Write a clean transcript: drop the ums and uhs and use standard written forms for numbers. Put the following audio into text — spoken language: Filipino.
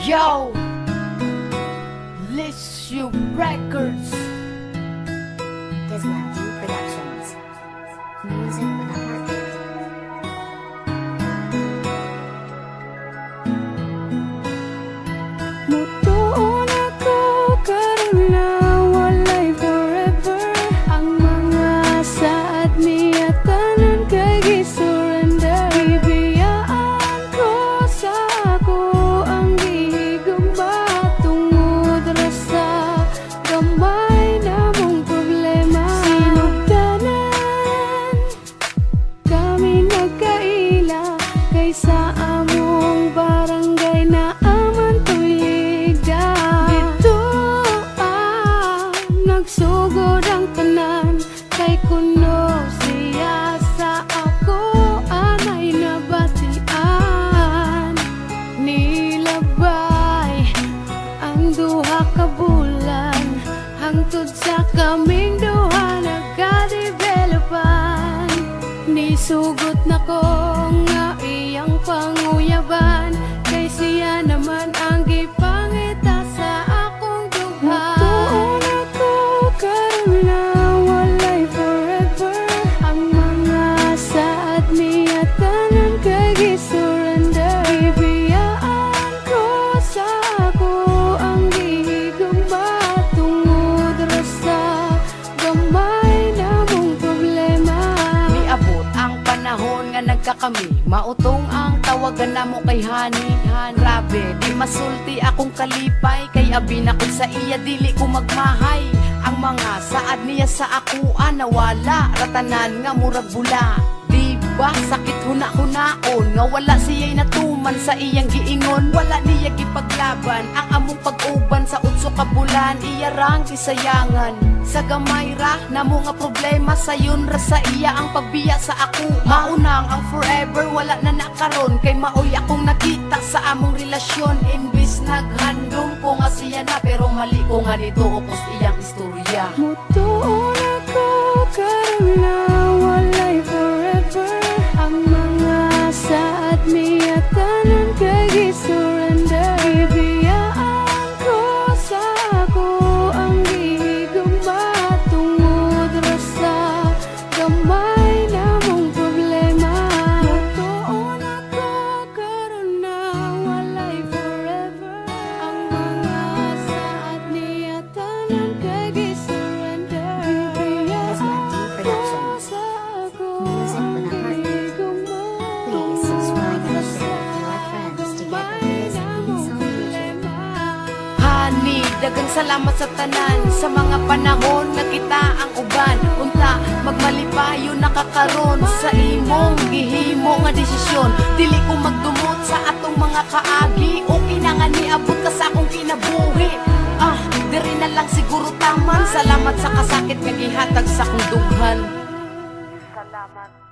Yo, Lissue Records, Gizlatin Productions. Music with a heartbeat. Mutuon ako karon na walay forever. Ang mga saad niya tanan kay gisurrender. Bibiyaan ko sa ako ang gihigugma tungod ra sa gamay namong problema. Sinugdanan kami nagkaila kaysa among barangay na nagsugod ang tanan kay kuno siya sa ako anay nabatian. Nilabay ang duha ka bulan hangtod sa kaming duha nagka-developan. Nisugot na ko nga iyang panguyaban kay siya naman ang gipangita sa akong dughan. Surrender. Bibiyaan ko sa ako ang gihigugma tungod ra sa gamay namong problema. Niabot ang panahon nga nagkakami, mautong ang tawagan namo kay Hani. Grabe, di masulti akong kalipay, kay abi na ko sa iya dili ko magmahay. Ang mga saad niya sa akuan nawala, ratanan nga murag bula. Ba sakit huna-hunaon nga wala siya'y natuman sa iyang giingon. Wala niya gipaglaban ang among pag-uban sa 8 ka bulan. Iya rang gisayangan sa gamay ra namo nga problema sayon ra sa iya ang pagbiya sa ako. Maunang ang forever wala na nakaron kay maoy akong nakita sa among relasyon. Imbis naghandom ko nga siya na pero mali ko nga nito upos iyang istorya. Mutuon ako karon na walay forever. Ang mga saad niya tanan kay gisurrender. Bibiyaan ko sa ako ang gihigugma tungod ra sa gamay namong problema. Mutuon ako karon na walay forever. Ang mga saad niya tanan kay gisurrender. Bibiyaan ko sa ako ang Please subscribe and share with your friends to get the latest updates on YouTube. Hani, dagang salamat sa tanan sa mga panahon na kita ang uban. Unta, magmalipayo nakakaron sa imong gihimo nga desisyon. Dili ko magdumot sa atong mga kaagi o kinangan niabot ka sa akong kinabuhi. Diri na lang siguro taman. Salamat sa kasakit nga gihatag sa akong dughan. Salamat.